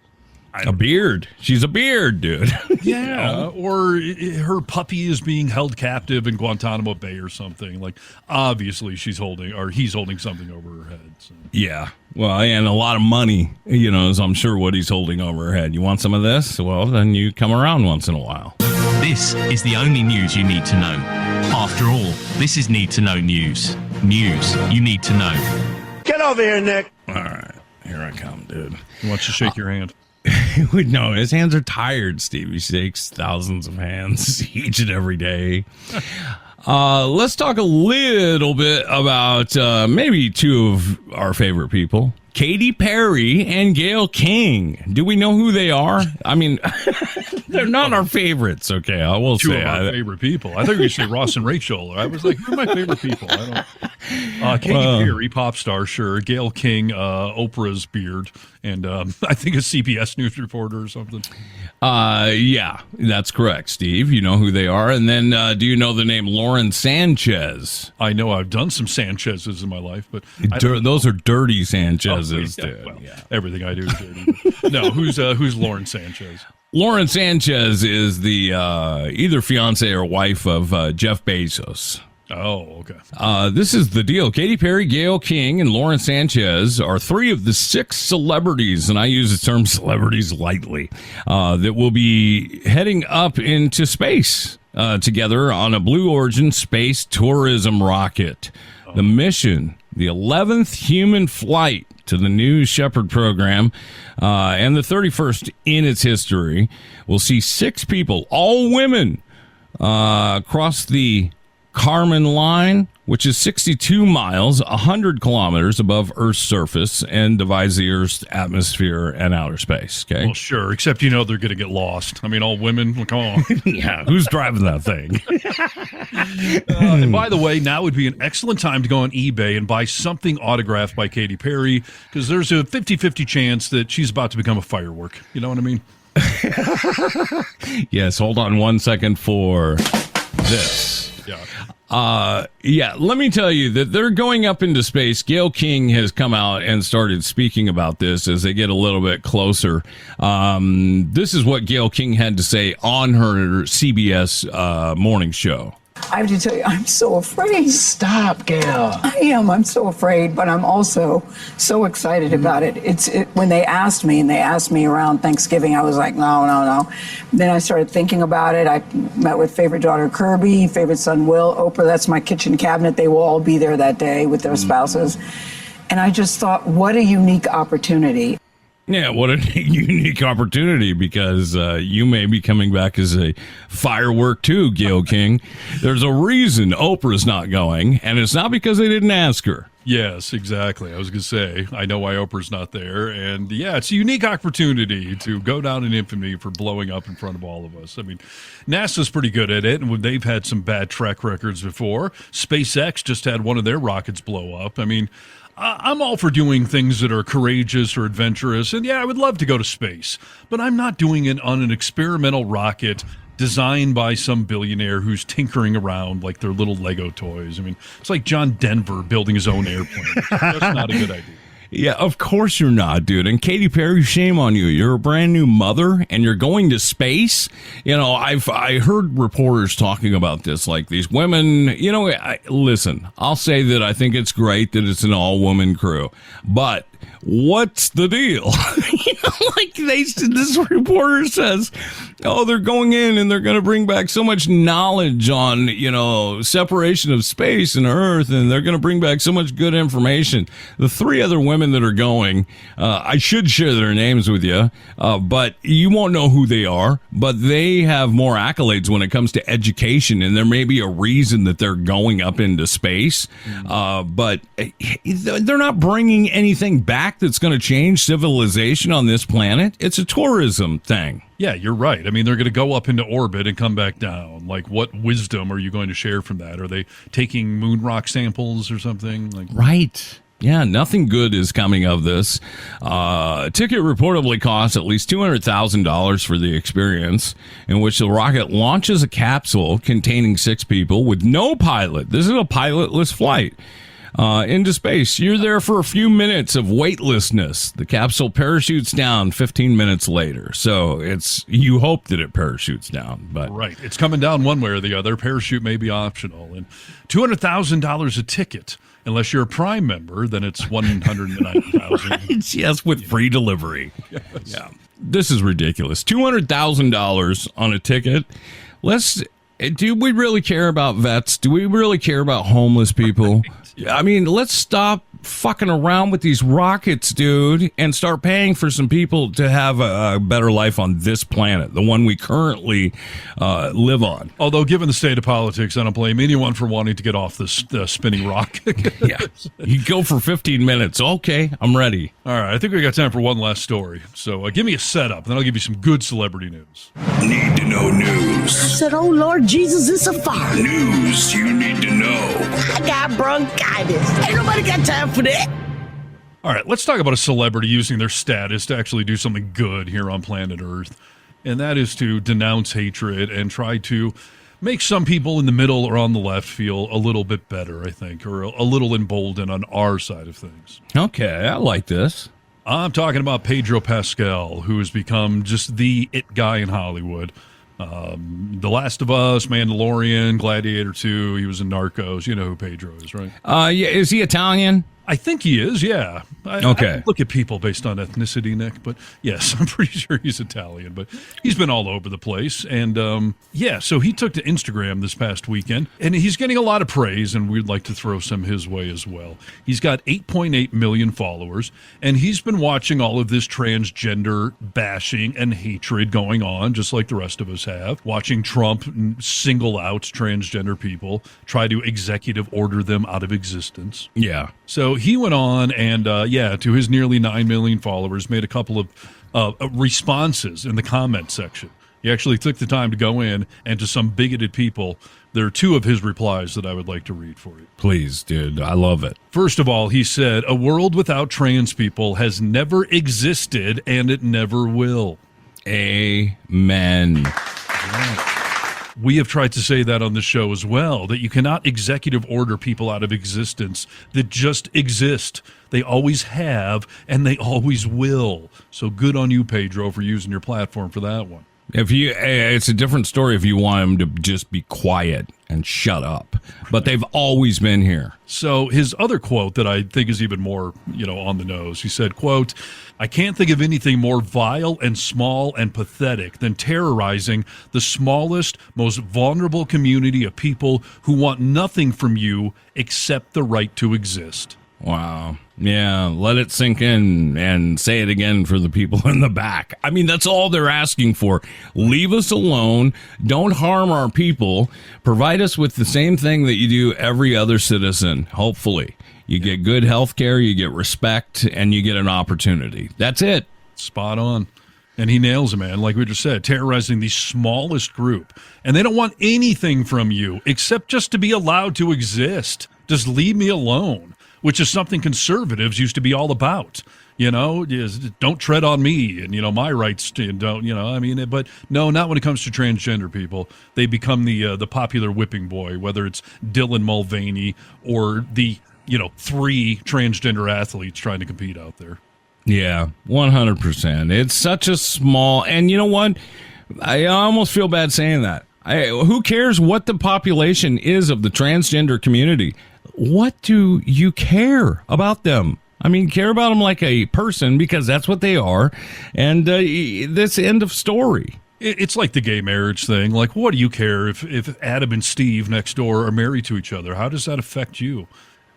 A beard. She's a beard, dude. Yeah, or her puppy is being held captive in Guantanamo Bay or something. Obviously, he's holding something over her head. So. Yeah, well, and a lot of money, is I'm sure what he's holding over her head. You want some of this? Well, then you come around once in a while. This is the only news you need to know. After all, this is Need to Know News. News you need to know. Get over here, Nick. All right, here I come, dude. He wants to shake your hand. No, his hands are tired, Steve. He shakes thousands of hands each and every day. Let's talk a little bit about maybe two of our favorite people, Katy Perry and Gayle King. Do we know who they are? I mean, they're not our favorites, okay? I will say. Two of our favorite people. I thought you were say Ross and Rachel. I was like, who are my favorite people? I don't. Katy Perry, pop star, sure. Gayle King, Oprah's beard, and I think a CBS News reporter or something. Yeah, that's correct, Steve. You know who they are. And then do you know the name Lauren Sanchez? I know I've done some Sanchez's in my life, but those are dirty Sanchez's. Everything I do is dirty. No, who's Lauren Sanchez? Lauren Sanchez is the either fiance or wife of Jeff Bezos. Oh, okay. This is the deal. Katy Perry, Gayle King, and Lauren Sanchez are 3 of the 6 celebrities, and I use the term celebrities lightly, that will be heading up into space together on a Blue Origin space tourism rocket. The mission, the 11th human flight to the New Shepard program, and the 31st in its history, will see 6 people, all women, cross the Kármán line, which is 62 miles, 100 kilometers above Earth's surface, and divides the Earth's atmosphere and outer space. Okay. Well, sure, except they're going to get lost. I mean, all women, come on. Yeah, who's driving that thing? And by the way, now would be an excellent time to go on eBay and buy something autographed by Katy Perry, because there's a 50-50 chance that she's about to become a firework. You know what I mean? Yes, hold on 1 second for this. Yeah, let me tell you that they're going up into space. Gayle King has come out and started speaking about this as they get a little bit closer. This is what Gayle King had to say on her CBS morning show. I have to tell you, I'm so afraid. Stop, Gayle. I am. I'm so afraid, but I'm also so excited about it. When they asked me, and they asked me around Thanksgiving, I was like, no. Then I started thinking about it. I met with favorite daughter Kirby, favorite son Will, Oprah. That's my kitchen cabinet. They will all be there that day with their spouses. And I just thought, what a unique opportunity. Yeah, what a unique opportunity, because you may be coming back as a firework too, Gayle King. There's a reason Oprah's not going, and it's not because they didn't ask her. Yes, exactly. I was going to say, I know why Oprah's not there. And yeah, it's a unique opportunity to go down in infamy for blowing up in front of all of us. I mean, NASA's pretty good at it, and they've had some bad track records before. SpaceX just had one of their rockets blow up. I mean, I'm all for doing things that are courageous or adventurous, and yeah, I would love to go to space, but I'm not doing it on an experimental rocket designed by some billionaire who's tinkering around like they're little Lego toys. I mean, it's like John Denver building his own airplane. That's not a good idea. Yeah, of course you're not, dude. And Katy Perry, shame on you. You're a brand new mother, and you're going to space. You know, I heard reporters talking about this, like these women. You know, listen, I'll say that I think it's great that it's an all-woman crew, but what's the deal? You know, like this reporter says, oh, they're going in and they're going to bring back so much knowledge on, you know, separation of space and Earth, and they're going to bring back so much good information. The 3 other women that are going, I should share their names with you, but you won't know who they are, but they have more accolades when it comes to education, and there may be a reason that they're going up into space, but they're not bringing anything back that's going to change civilization on this planet. It's a tourism thing. Yeah, you're right. I mean, they're going to go up into orbit and come back down. Like, what wisdom are you going to share from that? Are they taking moon rock samples or something? Like, right. Yeah, nothing good is coming of this. A ticket reportedly costs at least $200,000 for the experience, in which the rocket launches a capsule containing 6 people with no pilot. This is a pilotless flight. Into space. You're there for a few minutes of weightlessness. The capsule parachutes down 15 minutes later. So you hope that it parachutes down, but right. It's coming down one way or the other. Parachute may be optional, and $200,000 a ticket. Unless you're a Prime member, then it's $190,000. Yes, with free delivery. Yes. Yeah, this is ridiculous. $200,000 on a ticket. Do we really care about vets? Do we really care about homeless people? Yeah. I mean, let's stop fucking around with these rockets, dude, and start paying for some people to have a better life on this planet, the one we currently live on. Although, given the state of politics, I don't blame anyone for wanting to get off this spinning rock. Yeah, you go for 15 minutes. Okay, I'm ready. All right, I think we got time for one last story. So give me a setup, then I'll give you some good celebrity news. Need to know news. I said, oh, Lord Jesus, it's a fire. News you need to know. I got bronchitis. Ain't nobody got time for that. All right, let's talk about a celebrity using their status to actually do something good here on planet Earth. And that is to denounce hatred and try to make some people in the middle or on the left feel a little bit better, I think, or a little emboldened on our side of things. Okay, I like this. I'm talking about Pedro Pascal, who has become just the it guy in Hollywood. The Last of Us, Mandalorian, Gladiator 2. He was in Narcos. You know who Pedro is, right? Yeah, is he Italian? I think he is, yeah. Okay. I look at people based on ethnicity, Nick, but yes, I'm pretty sure he's Italian, but he's been all over the place. And so he took to Instagram this past weekend, and he's getting a lot of praise, and we'd like to throw some his way as well. He's got 8.8 million followers, and he's been watching all of this transgender bashing and hatred going on, just like the rest of us have, watching Trump single out transgender people, try to executive order them out of existence. Yeah. So he went on and, to his nearly 9 million followers, made a couple of responses in the comment section. He actually took the time to go in, and to some bigoted people, there are 2 of his replies that I would like to read for you. Please, dude. I love it. First of all, he said, "A world without trans people has never existed, and it never will." Amen. We have tried to say that on the show as well, that you cannot executive order people out of existence that just exist. They always have, and they always will. So good on you, Pedro, for using your platform for that one. It's a different story if you want them to just be quiet and shut up. But they've always been here. So his other quote that I think is even more, on the nose, he said, quote, "I can't think of anything more vile and small and pathetic than terrorizing the smallest, most vulnerable community of people who want nothing from you except the right to exist." Wow. Yeah, let it sink in and say it again for the people in the back. I mean, that's all they're asking for. Leave us alone. Don't harm our people. Provide us with the same thing that you do every other citizen, hopefully. You get good health care, you get respect, and you get an opportunity. That's it. Spot on. And he nails it, man. Like we just said, terrorizing the smallest group. And they don't want anything from you except just to be allowed to exist. Just leave me alone. Which is something conservatives used to be all about, is don't tread on me and, my rights, don't, but no, not when it comes to transgender people. They become the popular whipping boy, whether it's Dylan Mulvaney or the, 3 transgender athletes trying to compete out there. Yeah, 100%. It's such a small, and you know what? I almost feel bad saying that. Who cares what the population is of the transgender community? What do you care about them? I mean, care about them like a person, because that's what they are. And this end of story. It's like the gay marriage thing. Like, what do you care if Adam and Steve next door are married to each other? How does that affect you?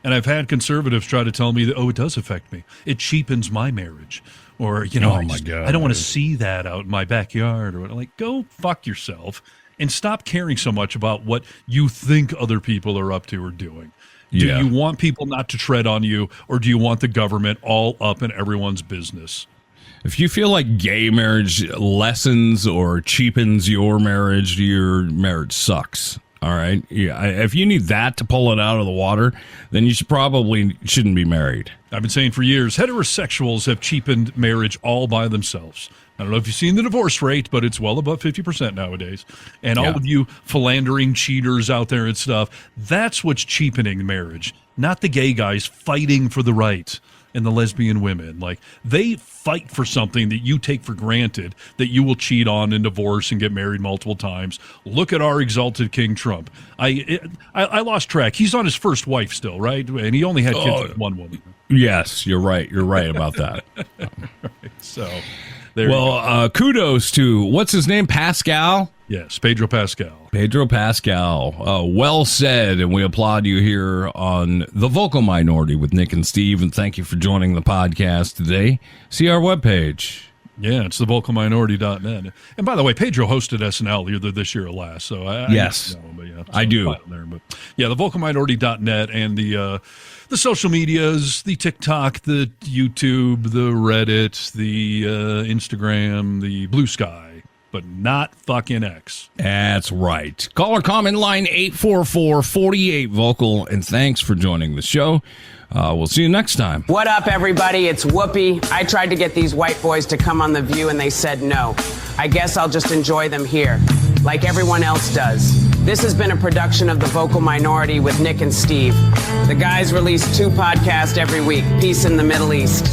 And I've had conservatives try to tell me that, it does affect me. It cheapens my marriage. Or, oh my God, I don't want to see that out in my backyard. Or like, go fuck yourself and stop caring so much about what you think other people are up to or doing. Do you want people not to tread on you, or do you want the government all up in everyone's business? If you feel like gay marriage lessens or cheapens your marriage sucks. All right? Yeah. If you need that to pull it out of the water, then you shouldn't be married. I've been saying for years, heterosexuals have cheapened marriage all by themselves. I don't know if you've seen the divorce rate, but it's well above 50% nowadays. And all of you philandering cheaters out there and stuff, that's what's cheapening marriage, not the gay guys fighting for the right and the lesbian women. Like, they fight for something that you take for granted, that you will cheat on and divorce and get married multiple times. Look at our exalted King Trump. I lost track. He's on his first wife still, right? And he only had kids with one woman. Yes, you're right. You're right about that. Right, so... kudos to, what's his name, Pascal? Yes, Pedro Pascal. Pedro Pascal. Well said, and we applaud you here on The Vocal Minority with Nick and Steve, and thank you for joining the podcast today. See our webpage. Yeah, it's thevocalminority.net. And by the way, Pedro hosted SNL either this year or last, so yes, I do. But yeah, thevocalminority.net and the social medias, the TikTok, the YouTube, the Reddit, the Instagram, the Blue Sky, but not fucking X. That's right. Call or comment line 844-48-VOCAL, and thanks for joining the show. We'll see you next time. What up, everybody? It's Whoopi. I tried to get these white boys to come on The View, and they said no. I guess I'll just enjoy them here, like everyone else does. This has been a production of The Vocal Minority with Nick and Steve. The guys release 2 podcasts every week. Peace in the Middle East.